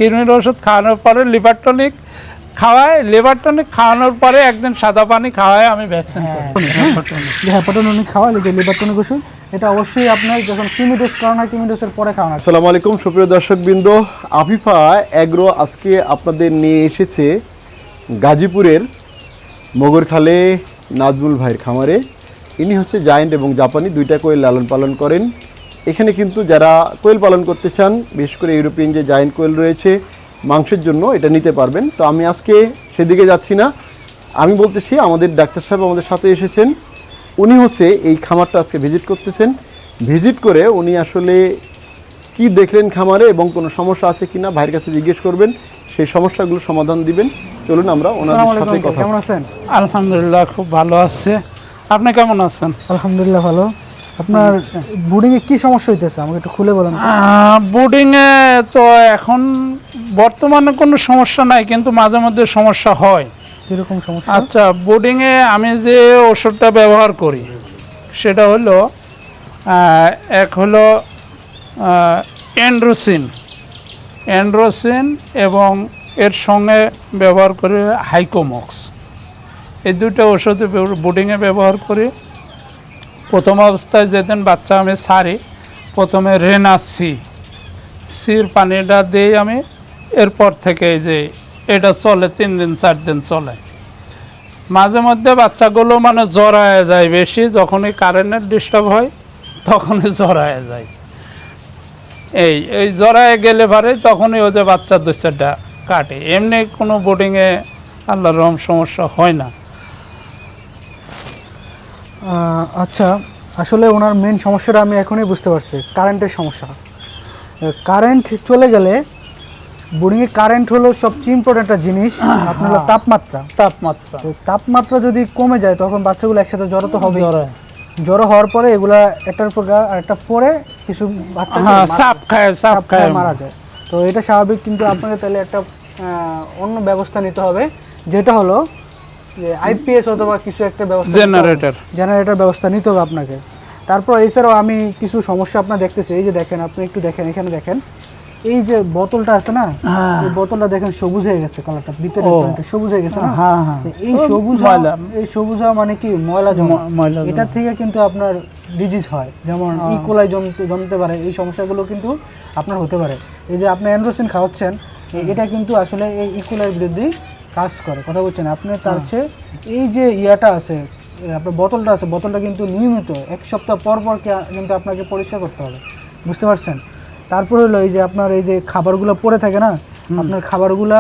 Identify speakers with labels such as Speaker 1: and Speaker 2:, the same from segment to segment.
Speaker 1: কৃমির ওষুধ খাওয়ানোর পরে লিভার টনিক খাওয়ায়, লিভার টনিক খাওয়ানোর পরে একদিন সাদা পানি খাওয়ায় আমি ভ্যাকসিন করি।
Speaker 2: হ্যাপাটোনিক খাওয়ালে যে লিভার টনিক ওষুধ, এটা অবশ্যই আপনার যখন কিমি ডোজ করানো হয় কিমি ডোজের পরে খাওয়ানো হয়।
Speaker 3: আসসালামু আলাইকুম সুপ্রিয় দর্শকবৃন্দ, আফিফা অ্যাগ্রো আজকে আপনাদের নিয়ে এসেছে গাজীপুরের মোগরখালে নাজমুল ভাইয়ের খামারে। ইনি হচ্ছে জায়েন্ট এবং জাপানি দুইটা কোয়েল লালন পালন করেন। এখানে কিন্তু যারা কোয়েল পালন করতে চান, বিশেষ করে ইউরোপিয়ান যে জায়েন্ট কোয়েল রয়েছে মাংসের জন্য, এটা নিতে পারবেন। তো আমি আজকে সেদিকে যাচ্ছি না, আমি বলতেছি আমাদের ডাক্তার সাহেব আমাদের সাথে এসেছেন। উনি হচ্ছে এই খামারটা আজকে ভিজিট করতেছেন। ভিজিট করে উনি আসলে কি দেখলেন খামারে এবং কোনো সমস্যা আছে কিনা ভাইয়ের কাছে জিজ্ঞেস করবেন, সেই সমস্যাগুলো সমাধান দিবেন। চলুন আমরা ওনাদের সাথে কথা।
Speaker 2: কেমন আছেন?
Speaker 1: আলহামদুলিল্লাহ খুব ভালো আছে। আপনি কেমন আছেন?
Speaker 2: আলহামদুলিল্লাহ ভালো। আপনার বুডিং এ কি সমস্যা হইতেছে আমাকে একটু খুলে বলেন।
Speaker 1: বোর্ডিংয়ে তো এখন বর্তমানে কোনো সমস্যা নাই, কিন্তু মাঝে মধ্যে সমস্যা হয়।
Speaker 2: কিরকম সমস্যা?
Speaker 1: আচ্ছা, বোর্ডিংয়ে আমি যে ওষুধটা ব্যবহার করি সেটা হলো এক হলো অ্যান্ড্রোসিন এবং এর সঙ্গে ব্যবহার করি হাইকোমক্স। এই দুটো ওষুধ বোর্ডিংয়ে ব্যবহার করি। প্রথম অবস্থায় যেদিন বাচ্চা আমি ছাড়ি, প্রথমে সির পানিটা দিই আমি। এরপর থেকে এই যে এটা চলে 3 দিন 4 দিন চলে। মাঝে মধ্যে বাচ্চাগুলো মানে জড়ায় যায় বেশি, যখনই কারেন্টের ডিস্টার্ব হয় তখনই জড়ায় যায়। এই জড়ায় গেলে পারে তখনই ওই যে বাচ্চা 2-4টা কাটে। এমনি কোনো বোর্ডিংয়ে আল্লাহর রহম সমস্যা হয় না।
Speaker 2: আচ্ছা, আসলে ওনার মেন সমস্যাটা আমি এখনই বুঝতে পারছি, কারেন্টের সমস্যা। কারেন্ট চলে গেলে বোর্ডিংয়ে কারেন্ট হলো সবচেয়ে ইম্পর্টেন্ট একটা জিনিস। আপনার হলো তাপমাত্রা। তো তাপমাত্রা যদি কমে যায় তখন বাচ্চাগুলো একসাথে জড়ো তো হবে। জড়ো হওয়ার পরে এগুলা একটার পর আরেকটা পরে কিছু বাচ্চা
Speaker 1: সাপ খায়
Speaker 2: মারা যায়। তো এটা স্বাভাবিক, কিন্তু আপনাকে তাহলে একটা অন্য ব্যবস্থা নিতে হবে, যেটা হলো যে আইপিএস অথবা কিছু একটা ব্যবস্থা, জেনারেটর ব্যবস্থা নিতে হবে আপনাকে। তারপর এছাড়াও আমি কিছু সমস্যা আপনার দেখতেছি। এই যে দেখেন, আপনি একটু দেখেন, এখানে দেখেন, এই যে বোতলটা আছে না, এই বোতলটা দেখেন সবুজ হয়ে গেছে, কালারটা ভিতরে সবুজ হয়ে গেছে না। এই সবুজ হওয়া মানে কি ময়লা জমা। এটা থেকে কিন্তু আপনার ডিজিজ হয়, যেমন ইকোলাই জমতে পারে। এই সমস্যাগুলো কিন্তু আপনার হতে পারে। এই যে আপনি অ্যান্ড্রোসিন খাওয়াচ্ছেন, এটা কিন্তু আসলে এই ইকোলাইয়ের বিরুদ্ধে কাজ করে। কথা বলছেন আপনি। তার চেয়ে এই যে ইয়াটা আছে, আপনার বোতলটা আছে, বোতলটা কিন্তু নিয়মিত 1 সপ্তাহ পর পর কিন্তু আপনাকে পরিষ্কার করতে হবে। বুঝতে পারছেন? তারপর হলো এই যে আপনার এই যে খাবারগুলো পড়ে থাকে না, আপনার খাবারগুলা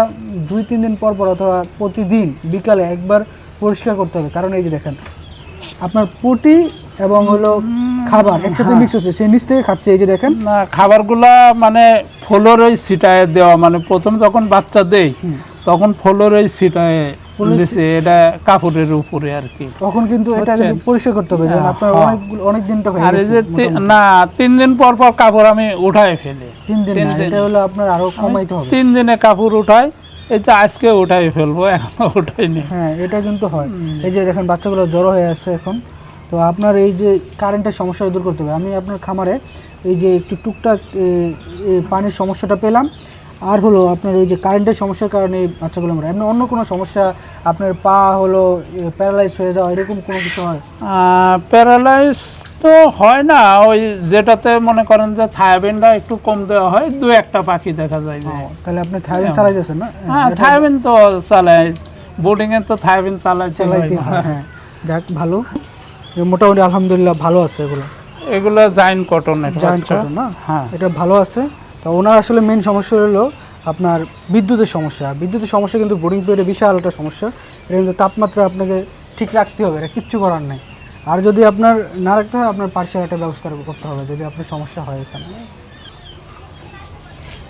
Speaker 2: 2-3 দিন পর পর অথবা প্রতিদিন বিকালে একবার পরিষ্কার করতে হবে। কারণ এই যে দেখেন, আপনার পটি এবং হলো খাবার একসাথে মিক্স হচ্ছে, সেই নিচ থেকে খাচ্ছে। এই যে দেখেন
Speaker 1: না, খাবারগুলা মানে ফ্লোর ওই ছিটায় দেওয়া, মানে প্রথম যখন বাচ্চা দেই তখন ফ্লোর ওই ছিটায় দিছে, এটা কাপড়ের উপরে আর কি।
Speaker 2: তখন কিন্তু এটা কিন্তু পরিষ্কার করতে হবে। আপনার অনেক দিনটা হয়ে
Speaker 1: আর এই
Speaker 2: গেছে
Speaker 1: যে না, 3 দিন পর পর কাপড় আমি উঠাই ফেলি।
Speaker 2: 3 দিন না, এটা হলো আপনার আরো কমাইতে হবে।
Speaker 1: 3 দিনে কাপড় উঠাই, এই যে আজকে উঠাই ফেলবো, এখনো উঠাইনি।
Speaker 2: হ্যাঁ, এটা কিন্তু হয়। এই যে দেখেন বাচ্চাগুলো জড়ো হয়ে আসছে এখন। তো আপনার এই যে কারেন্টের সমস্যা দূর করতে হবে। আমি আপনার খামারে এই যে একটু টুকটাক পানির সমস্যাটা পেলাম, আর হলো আপনার ওই যে কারেন্টের সমস্যার কারণে বাচ্চাগুলো মরে। এমনি অন্য কোনো সমস্যা, আপনার পা হলো প্যারালাইজ হয়ে যাওয়া, এরকম কোনো কিছু হয়?
Speaker 1: প্যারালাইজ তো হয় না, ওই যেটাতে মনে করেন যে থায়াবিনটা একটু কম দেওয়া হয়, 2-1টা পাখি দেখা যায় যে।
Speaker 2: তাহলে আপনি থায়াবিন চালাইতেছেন না?
Speaker 1: হ্যাঁ, থায়াবিন তো চালাই, বোর্ডিংয়ে তো থায়াবিন চালাইতে হয়।
Speaker 2: হ্যাঁ, যাক ভালো, মোটামুটি আলহামদুলিল্লাহ ভালো আছে।
Speaker 1: এগুলো জায়েন্ট কটন
Speaker 2: না? হ্যাঁ, এটা ভালো আছে। তো ওনার আসলে মেন সমস্যা হলো আপনার বিদ্যুতের সমস্যা। বিদ্যুতের সমস্যা কিন্তু বোর্ডিং পিরিয়ডে বিশাল একটা সমস্যা। এটা কিন্তু তাপমাত্রা আপনাকে ঠিক রাখতে হবে, এটা কিচ্ছু করার নেই। আর যদি আপনার না রাখতে হয়, আপনার পার্সিয়াল একটা ব্যবস্থা করতে হবে যদি আপনার সমস্যা হয় এখানে।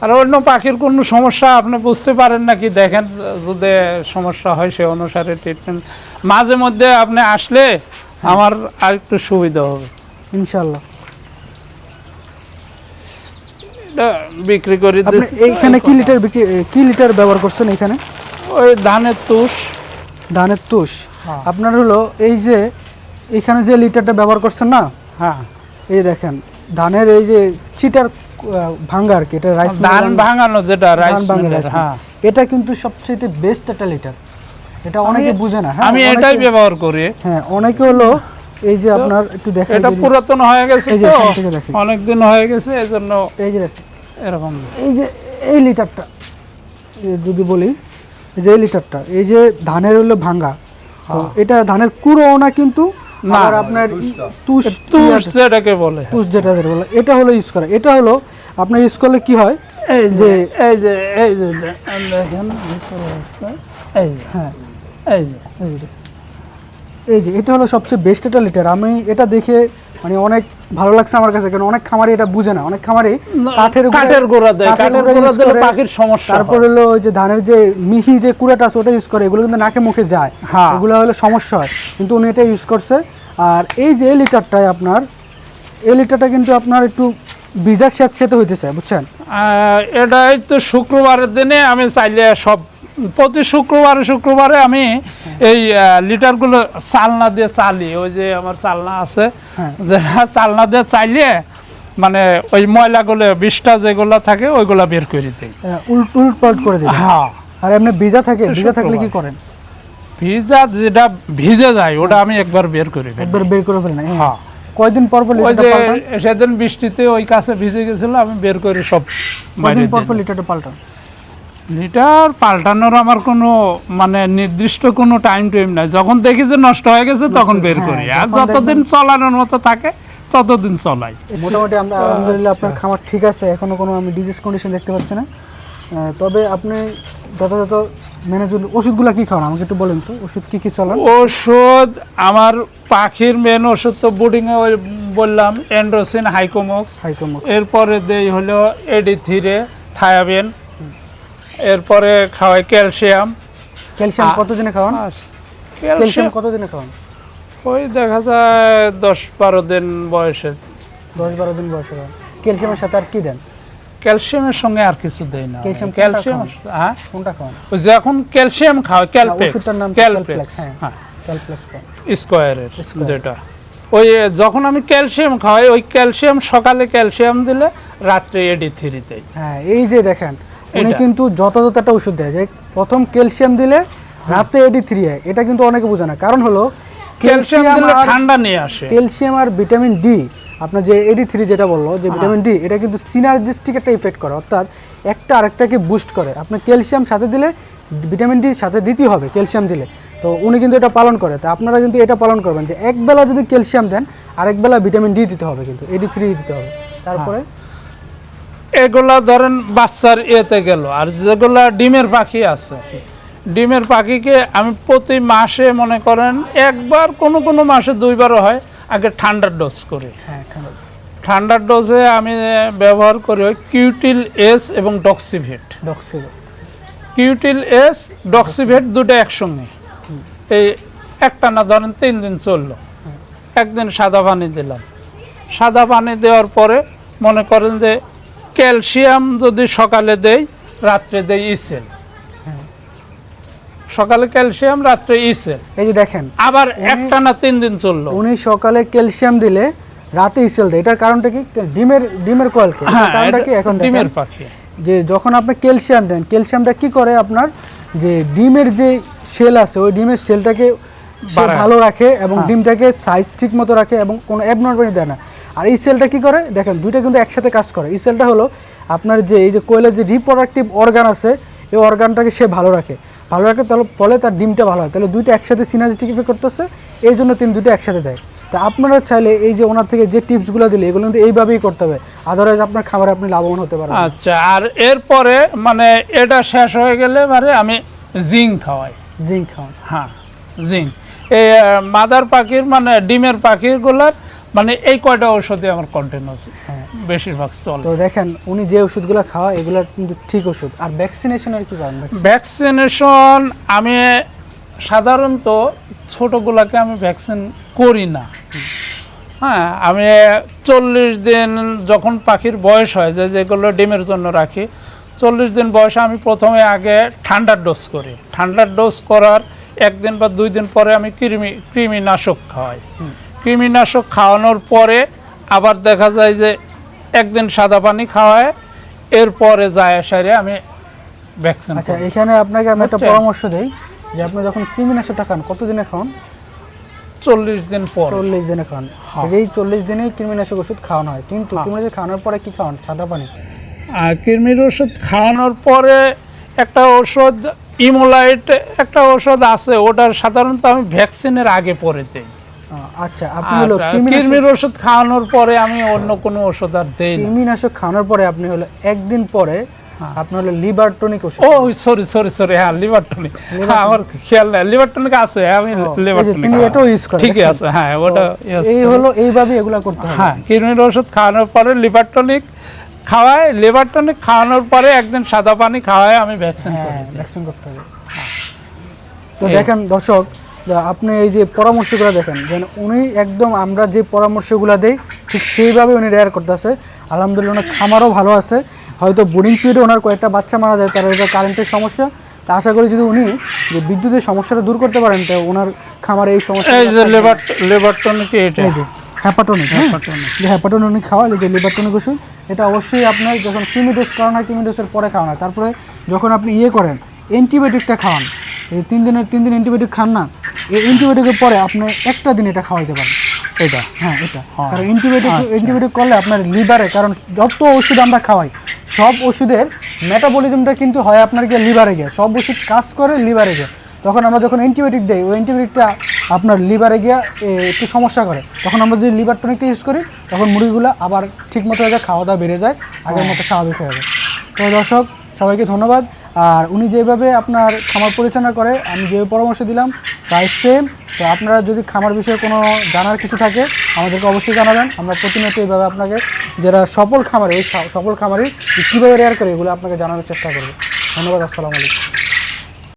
Speaker 1: আর অন্য পাখির কোনো সমস্যা আপনি বুঝতে পারেন নাকি দেখেন, যদি সমস্যা হয় সে অনুসারে ট্রিটমেন্ট মাঝে মধ্যে আপনি আসলে আমার আর একটু সুবিধা হবে
Speaker 2: ইনশাল্লাহ।
Speaker 1: বিক্রি করি।
Speaker 2: এইখানে কি লিটার ব্যবহার করছেন? এখানে
Speaker 1: ওই ধানের তুষ।
Speaker 2: আপনার হলো এই যে এখানে যে লিটারটা ব্যবহার করছেন না,
Speaker 1: হ্যাঁ,
Speaker 2: এই দেখেন ধানের এই যে চিটার ভাঙ্গা আর কি, এটা রাইস
Speaker 1: ধান ভাঙানো যেটা রাইস
Speaker 2: ভাঙা
Speaker 1: মিলের,
Speaker 2: রাইস মিল।
Speaker 1: হ্যাঁ
Speaker 2: এটা কিন্তু সবচেয়ে বেস্ট একটা লিটার, এটা অনেকে বুঝে না। হ্যাঁ,
Speaker 1: আমি
Speaker 2: অনেকে-
Speaker 1: এটাই ব্যবহার করি।
Speaker 2: হ্যাঁ, অনেকে হলো এই যে আপনার একটু দেখেন,
Speaker 1: এটা পুরাতন হয়ে গেছে
Speaker 2: এই যে
Speaker 1: তো,
Speaker 2: এখান থেকে দেখেন।
Speaker 1: অনেকদিন হয়ে গেছে, এজন্য
Speaker 2: এই যে দেখেন,
Speaker 1: এরকম।
Speaker 2: এই যে এই লিটারটা যদি বলি, এই যে এই লিটারটা, এই যে ধানের হলো ভাঙ্গা, তো এটা ধানের কুড়োও না কিন্তু,
Speaker 1: না,
Speaker 2: আবার আপনার তুষ
Speaker 1: তুষ যেটাকে বলে,
Speaker 2: তুষ যেটা বলে, এটা হলো ইউজ করা। এটা হলো আপনার ইউজ করলে কি হয়,
Speaker 1: এই
Speaker 2: যে
Speaker 1: এই যে এই যে দেখেন ভিতরে আছে, এই যে
Speaker 2: হ্যাঁ
Speaker 1: এই যে
Speaker 2: এই যে এটা হলো সবচেয়ে বেস্ট একটা লিটার। আমি এটা দেখে মানে অনেক ভালো লাগছে আমার কাছে, কারণ অনেক খামারি এটা বুঝে না। অনেক খামারি
Speaker 1: কাঠের গোড়া দেয়, কাঠের গোড়া
Speaker 2: use
Speaker 1: দিলে
Speaker 2: করে,
Speaker 1: পাখির সমস্যা
Speaker 2: তারপর
Speaker 1: হয়।
Speaker 2: হলো ওই যে ধানের যে মিহি যে কুড়াটা আছে ওটা ইউজ করে, এগুলো কিন্তু নাকে মুখে যায়,
Speaker 1: হ্যাঁ।
Speaker 2: এগুলো হলো সমস্যা হয়, কিন্তু উনি এটা ইউজ করছে। আর এই যে এই লিটারটায় আপনার, এই লিটারটা কিন্তু আপনার একটু ভিজার সাথে হইতেছে, বুঝছেন?
Speaker 1: এটাই তো শুক্রবারের দিনে আমি চাইলে সব প্রতি শুক্রবারে আমি এই লিটারগুলো চালনা দিয়ে চালি, ওই যে আমার চালনা আছে,
Speaker 2: হ্যাঁ।
Speaker 1: যেটা চালনা দিয়ে চাইলে মানে ওই ময়লাগুলো 20টা যেগুলো থাকে ওইগুলা বের করে দিই।
Speaker 2: উল্ট পাল্ট করে দিবেন।
Speaker 1: হ্যাঁ,
Speaker 2: আর এমনি ভিজা থাকে, ভিজা থাকলে কি করেন?
Speaker 1: ভিজা যেটা ভিজে যায় ওটা আমি একবার বের করে ফেলি।
Speaker 2: একবার বের করে ফেলেন?
Speaker 1: হ্যাঁ,
Speaker 2: কয়দিন পর পর
Speaker 1: ওই
Speaker 2: লিটারটা
Speaker 1: যে
Speaker 2: পাল্টান?
Speaker 1: সেদিন বৃষ্টিতে ওই কাছে ভিজে গেছিল, আমি বের করে সব বাইরে
Speaker 2: কয়দিন পর
Speaker 1: দিই।
Speaker 2: পর লিটারটা পাল্টান?
Speaker 1: লিটার পাল্টানোর আমার কোনো মানে নির্দিষ্ট কোনো টাইম নাই, যখন দেখি যে নষ্ট হয়ে গেছে তখন বের
Speaker 2: হ্যাঁ,
Speaker 1: করি, আর
Speaker 2: যখন
Speaker 1: যতদিন চলানোর মতো থাকে ততদিন চলাই।
Speaker 2: মোটামুটি আমরা আলহামদুলিল্লাহ আপনার খামার ঠিক আছে, এখনো কোনো আমি ডিজিজ কন্ডিশন দেখতে পাচ্ছি না। তবে আপনি যথাযথ মেনে চলুন। ওষুধগুলো কি খাওয়ান আমাকে একটু বলেন তো, ওষুধ কি কি চলান?
Speaker 1: ওষুধ আমার পাখির মেন ওষুধ তো বোর্ডিংয়ে ওই বললাম এন্ড্রোসিন, হাইকোমক্স,
Speaker 2: হাইকোমক্স,
Speaker 1: এরপরে দেই হলো এডি3 থায়াবিন, এরপরে খাওয়াই ক্যালসিয়াম।
Speaker 2: ক্যালসিয়াম কতদিনে খাওয়ান?
Speaker 1: ক্যালসিয়াম
Speaker 2: ক্যালসিয়াম কতদিনে খাওয়ান?
Speaker 1: ওই দেখা যায় 10-12 দিন বয়সে।
Speaker 2: 10-12 দিন বয়সে খাওয়ান। ক্যালসিয়ামের সাথে আর কি দেন?
Speaker 1: ক্যালসিয়ামের সঙ্গে আর কিছু দেই না।
Speaker 2: ক্যালসিয়াম
Speaker 1: ক্যালসিয়াম, হ্যাঁ,
Speaker 2: কোনটা খাওয়ান?
Speaker 1: ওই যখন ক্যালসিয়াম খাওয়াই ক্যালপ্লেক্স,
Speaker 2: ওষুধটার নাম
Speaker 1: ক্যালপ্লেক্স,
Speaker 2: হ্যাঁ,
Speaker 1: হ্যাঁ,
Speaker 2: ক্যালপ্লেক্স খাওয়ান।
Speaker 1: স্কয়ারের
Speaker 2: Square।
Speaker 1: যেটা, ওই যখন আমি ক্যালসিয়াম খাওয়াই, ওই ক্যালসিয়াম সকালে ক্যালসিয়াম দিলে রাত্রে এডি3 দেই।
Speaker 2: হ্যাঁ, এই যে দেখেন উনি
Speaker 1: এটা।
Speaker 2: কিন্তু যথাযথ একটা ওষুধ দেয়, যে প্রথম ক্যালসিয়াম দিলে রাতে এডি3 হয়। এটা কিন্তু অনেকে বোঝে না, কারণ হলো
Speaker 1: ক্যালসিয়াম দিলে
Speaker 2: আর
Speaker 1: ঠান্ডা নিয়ে আসে।
Speaker 2: ক্যালসিয়াম আর ভিটামিন ডি, আপনার যে এডি3 যেটা বললো যে ভিটামিন ডি, এটা কিন্তু সিনার্জিস্টিক একটা ইফেক্ট করে, অর্থাৎ একটা আরেকটাকে বুস্ট করে। আপনার ক্যালসিয়াম সাথে দিলে ভিটামিন ডি সাথে দিতেই হবে ক্যালসিয়াম দিলে, তো উনি কিন্তু এটা পালন করে। তো আপনারা কিন্তু এটা পালন করবেন যে একবেলা যদি ক্যালসিয়াম দেন আরেকবেলা ভিটামিন ডি দিতে হবে, কিন্তু এডি3 দিতে হবে। তারপরে
Speaker 1: এগুলা ধরেন বাচ্চার ইয়েতে গেল, আর যেগুলা ডিমের পাখি আছে, ডিমের পাখিকে আমি প্রতি মাসে মনে করেন একবার, কোনো কোনো মাসে 2বারও হয়, আগে ঠান্ডার ডোজ করি।
Speaker 2: হ্যাঁ, ঠান্ডা
Speaker 1: ঠান্ডার ডোজে আমি ব্যবহার করি ওই কিউটিল এস এবং ডক্সিভেট।
Speaker 2: ডক্সিল,
Speaker 1: কিউটিল এস, ডক্সিভেট দুটো একসঙ্গে, এই একটা না ধরেন 3 দিন চললো, একদিন সাদা পানি দিলাম, সাদা পানি দেওয়ার পরে মনে করেন যে ক্যালসিয়াম যদি সকালে দেই, রাত্রে দেই ইসেল, সকালে ক্যালসিয়াম, রাত্রে ইসেল,
Speaker 2: এই যে দেখেন
Speaker 1: আবার একটা না 3 দিন চললো।
Speaker 2: উনি সকালে ক্যালসিয়াম দিলে রাতে ইসেল দেয়। এটার কারণটা কি? ডিমের কয়েলকে।
Speaker 1: হ্যাঁ,
Speaker 2: কারণটা কি? এখন দেখেন
Speaker 1: ডিমের পাখি
Speaker 2: যে যখন আপনি ক্যালসিয়াম দেন, ক্যালসিয়ামটা কি করে আপনার যে ডিমের যে সেল আছে ওই ডিমের সেলটাকে সে
Speaker 1: বাড়ায়।
Speaker 2: ভালো রাখে এবং ডিমটাকে সাইজ ঠিক মতো রাখে এবং কোনো অ্যাবনর্মালিটি দেয় না। আর এই সেলটা কি করে দেখেন, দুইটা কিন্তু একসাথে কাজ করে। এই সেলটা হলো আপনার যে এই যে কোয়েলের যে রিপ্রোডাক্টিভ অর্গান আছে, এই অর্গানটাকে সে ভালো রাখে, তাহলে ফলে তার ডিমটা ভালো হয়। তাহলে দুইটা একসাথে সিনার্জিটিক ইফেক্ট করতেছে, এই জন্য তিনি দুটো একসাথে দেয়। তা আপনারা চাইলে এই যে ওনার থেকে যে টিপসগুলো দিলে এগুলো কিন্তু এইভাবেই করতে হবে, আদারওয়াইজ আপনার খাবারে আপনি লাভবান হতে পারবেন।
Speaker 1: আচ্ছা, আর এরপরে মানে এটা শেষ হয়ে গেলে মানে আমি জিঙ্ক খাওয়াই।
Speaker 2: জিঙ্ক খাওয়ান।
Speaker 1: হ্যাঁ, জিঙ্ক এই মাদার পাখির মানে ডিমের পাখিগুলার মানে এই কয়টা ওষুধে আমার কন্টিনিউ বেশিরভাগ চলে।
Speaker 2: তো দেখেন উনি যে ওষুধগুলো খাওয়া এগুলো কিন্তু ঠিক ওষুধ। আর ভ্যাকসিনেশনের কি কারণ?
Speaker 1: ভ্যাকসিনেশন আমি সাধারণত ছোটগুলাকে আমি ভ্যাকসিন করি না। হ্যাঁ, আমি 40 দিন যখন পাখির বয়স হয়, যেগুলো ডিমের জন্য রাখি, 40 দিন বয়সে আমি প্রথমে আগে ঠান্ডার ডোজ করি। ঠান্ডার ডোজ করার 1 দিন বা 2 দিন পরে আমি কৃমিনাশক খাওয়াই। কৃমিনাশক খাওয়ানোর পরে আবার দেখা যায় যে একদিন সাদা পানি খাওয়ায়, এরপরে যায় সারে আমি ভ্যাকসিন।
Speaker 2: আচ্ছা, এখানে আপনাকে আমি একটা
Speaker 1: বুঝছেন?
Speaker 2: পরামর্শ দেই যে আপনি যখন কৃমিনাশকটা খান কতদিনে খান?
Speaker 1: 40 দিন পর।
Speaker 2: 40 দিনে খান।
Speaker 1: হ্যাঁ।
Speaker 2: এই 40 দিনেই কৃমিনাশক ওষুধ খাওয়ানো হয়, কিন্তু কৃমিনাশক খাওয়ানোর পরে কি খাওয়ান? সাদা পানি।
Speaker 1: আর কৃমির ওষুধ খাওয়ানোর পরে একটা ওষুধ ইমোলাইট একটা ওষুধ আছে, ওটা সাধারণত আমি ভ্যাকসিনের আগে পরে দিই।
Speaker 2: আচ্ছা, আপনি হলো
Speaker 1: কৃমির ওষুধ খাওয়ানোর পরে আমি অন্য কোনো ওষুধ আর দেই না।
Speaker 2: কৃমিনাশক খাওয়ানোর পরে আপনি হলো একদিন পরে আপনি হলো লিভার টনিক ওষুধ।
Speaker 1: ও সরি, হ্যাঁ লিভার টনিক, আমার খেয়াল নাই, লিভার টনিক আছে, আমি লিভার টনিক
Speaker 2: তিনি এটাও ইউজ করেন।
Speaker 1: ঠিকই আছে, হ্যাঁ ওটা
Speaker 2: এই হলো এইভাবে এগুলা করতে হবে।
Speaker 1: হ্যাঁ, কৃমির ওষুধ খাওয়ানোর পরে লিভার টনিক খাওয়ায়, লিভার টনিক খাওয়ানোর পরে একদিন সাদা পানি খাওয়ায় আমি ভ্যাকসিন করি।
Speaker 2: হ্যাঁ, ভ্যাকসিন করতে হবে। তো দেখেন দর্শক, যে আপনি এই যে পরামর্শগুলো দেখেন, যে উনি একদম আমরা যে পরামর্শগুলো দেই ঠিক সেইভাবে উনি রেয়ার করতেছে। আলহামদুলিল্লাহ ওনার খামারও ভালো আছে। হয়তো বোর্ডিং পিরিয়ডে ওনার কয়েকটা বাচ্চা মারা যায়, তার এটা কারেন্টের সমস্যা। তা আশা করি যদি উনি যে বিদ্যুতের সমস্যাটা দূর করতে পারেন, তো ওনার খামারে এই সমস্যা।
Speaker 1: এই যে লিভার টনিক, এটা
Speaker 2: এই যে হ্যাপাটনিক, যে হ্যাপাটনিক খাওয়া, এই যে লিভার টনিক ওষুধ, এটা অবশ্যই আপনার যখন কৃমি ডোজ করানো হয়, কৃমি ডোজের পরে খাওয়ানো হয়। তারপরে যখন আপনি করেন অ্যান্টিবায়োটিকটা খাওয়ান, এই 3 দিন অ্যান্টিবায়োটিক খান না, এই অ্যান্টিবায়োটিকের পরে আপনি একটা দিন এটা খাওয়াইতে পারেন।
Speaker 1: এটা
Speaker 2: হ্যাঁ, এটা কারণ অ্যান্টিবায়োটিক করলে আপনার লিভারে, কারণ যত ওষুধ আমরা খাওয়াই সব ওষুধের মেটাবলিজমটা কিন্তু হয় আপনার গিয়ে লিভারে গিয়ে, সব ওষুধ কাজ করে লিভারে গিয়ে। তখন আমরা যখন অ্যান্টিবায়োটিক দিই, ওই অ্যান্টিবায়োটিকটা আপনার লিভারে গিয়ে একটু সমস্যা করে। তখন আমরা যদি লিভার টনিকটা ইউজ করি, তখন মুরগিগুলো আবার ঠিক মতো হয়ে যায়, খাওয়া দাওয়া বেড়ে যায়, আগের মতো স্বাভাবিক হয়ে যায়। তো দর্শক সবাইকে ধন্যবাদ। আর উনি যেভাবে আপনার খামার পরিচালনা করে, আমি যে পরামর্শ দিলাম প্রায় সেম। তো আপনারা যদি খামার বিষয়ে কোনো জানার কিছু থাকে আমাদেরকে অবশ্যই জানাবেন। আমরা প্রতিনিয়ত এইভাবে আপনাকে, যারা সফল খামারে, ওই সফল খামারে কীভাবে রেয়ার করে, এগুলো আপনাকে জানানোর চেষ্টা করবো। ধন্যবাদ, আসসালামু আলাইকুম।